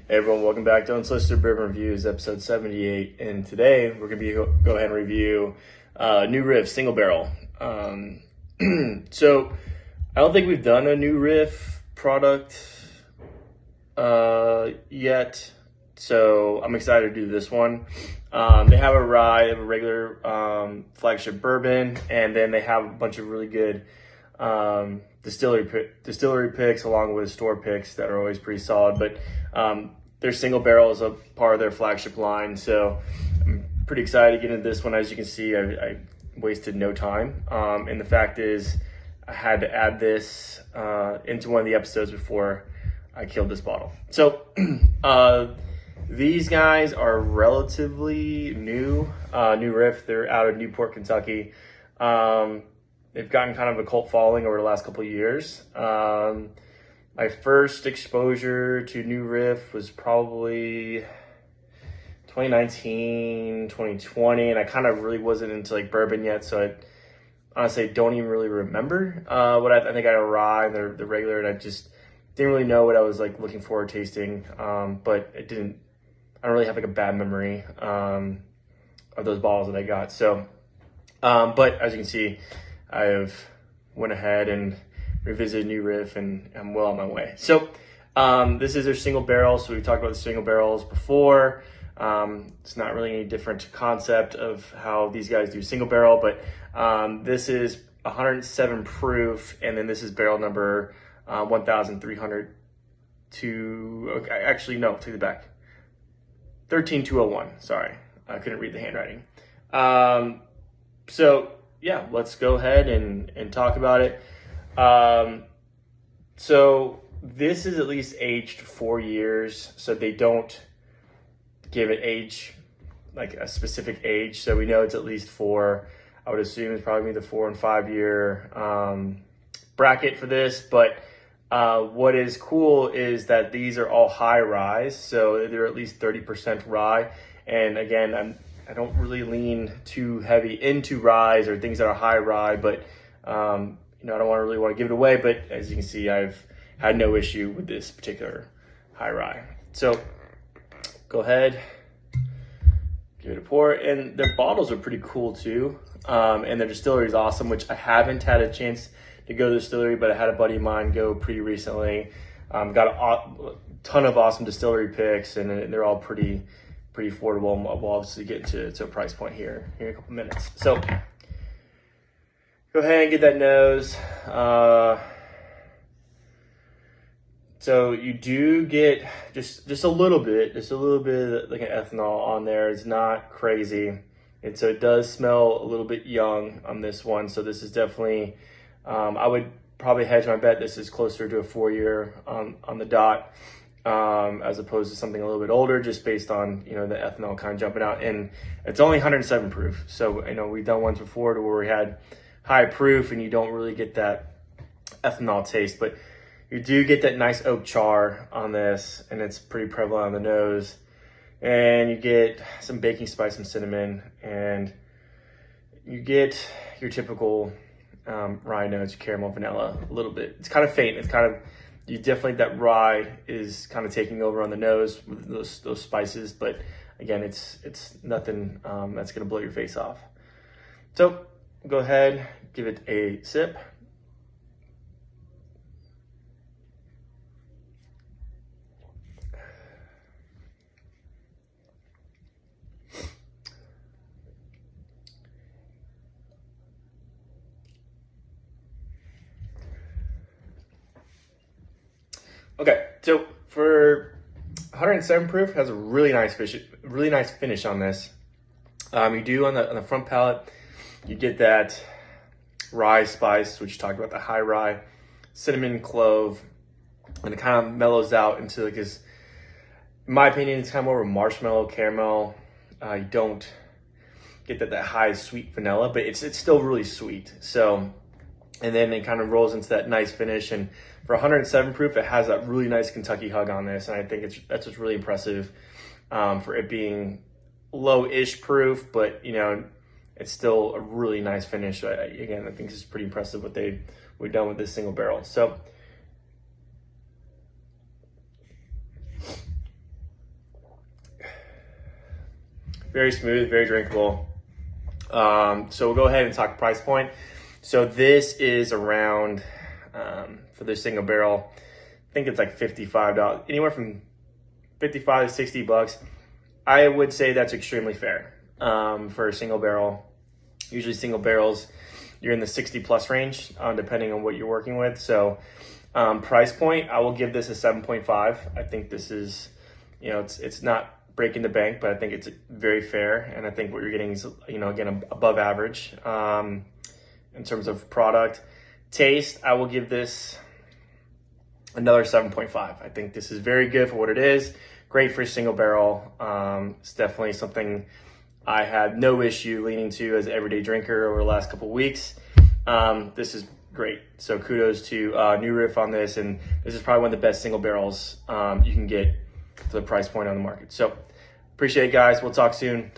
Hey everyone, welcome back to Unsolicited Bourbon Reviews, episode 78. And today we're going to go ahead and review new Riff single barrel. So I don't think we've done a new Riff product yet. So I'm excited to do this one. They have a rye, they have a regular flagship bourbon, and then they have a bunch of really good distillery picks along with store picks that are always pretty solid. But their single barrel is a part of their flagship line, so I'm pretty excited to get into this one. As you can see, I wasted no time, and the fact is I had to add this into one of the episodes before I killed this bottle. So these guys are relatively new Riff. They're out of Newport, Kentucky. They've gotten kind of a cult following over the last couple of years. My first exposure to new Riff was probably 2019, 2020, and I kind of really wasn't into like bourbon yet, so I honestly don't even really remember what I think I had a rye and the regular, and I just didn't really know what I was like looking forward to tasting. But I don't really have like a bad memory of those bottles that I got. So, but as you can see, I have went ahead and revisited new Riff, and I'm well on my way. So this is their single barrel. So we talked about the single barrels before. It's not really any different concept of how these guys do single barrel, but this is 107 proof, and then this is barrel number 1,300 to, okay, actually, no, take it back. 13201, sorry. I couldn't read the handwriting. So yeah, let's go ahead and talk about it. So this is at least aged 4 years, so they don't give it age, like a specific age. So we know it's at least 4. I would assume it's probably the 4 and 5 year bracket for this. But what is cool is that these are all high rye, so they're at least 30% rye. And again, I don't really lean too heavy into ryes or things that are high rye, but you know, I don't really want to give it away. But as you can see, I've had no issue with this particular high rye. So go ahead, give it a pour, and their bottles are pretty cool too. And their distillery is awesome, which I haven't had a chance to go to the distillery, but I had a buddy of mine go pretty recently. Got a ton of awesome distillery picks, and they're all pretty affordable. We'll obviously get to a price point here in a couple minutes. So go ahead and get that nose. So you do get just a little bit like an ethanol on there. It's not crazy. And so it does smell a little bit young on this one. So this is definitely, I would probably hedge my bet this is closer to a 4 year on the dot, as opposed to something a little bit older, just based on, you know, the ethanol kind of jumping out. And it's only 107 proof. So, you know, we've done ones before to where we had high proof and you don't really get that ethanol taste, but you do get that nice oak char on this, and it's pretty prevalent on the nose. And you get some baking spice, some cinnamon, and you get your typical rye notes, caramel, vanilla, a little bit. It's kind of faint. It's kind of, you definitely, that rye is kind of taking over on the nose with those spices. But again, it's nothing that's gonna blow your face off. So go ahead, give it a sip. Okay, so for 107 proof, has a really nice finish on this. You do on the front palate, you get that rye spice, which you talked about, the high rye, cinnamon, clove, and it kind of mellows out into like this. In my opinion, it's kind of more of a marshmallow caramel. You don't get that high sweet vanilla, but it's still really sweet. So, and then it kind of rolls into that nice finish. And for 107 proof, it has that really nice Kentucky hug on this, and I think that's what's really impressive for it being low-ish proof, but you know, it's still a really nice finish. Again, I think this is pretty impressive what we've done with this single barrel. So very smooth, very drinkable. So we'll go ahead and talk price point. So this is around, for this single barrel, I think it's like $55, anywhere from 55 to 60 bucks. I would say that's extremely fair for a single barrel. Usually single barrels, you're in the 60 plus range, depending on what you're working with. So price point, I will give this a 7.5. I think this is, you know, it's not breaking the bank, but I think it's very fair. And I think what you're getting is, you know, again, above average in terms of product. Taste, I will give this another 7.5. I think this is very good for what it is. Great for a single barrel. It's definitely something I had no issue leaning to as an everyday drinker over the last couple of weeks. This is great. So kudos to New Riff on this, and this is probably one of the best single barrels you can get for the price point on the market. So appreciate it, guys. We'll talk soon.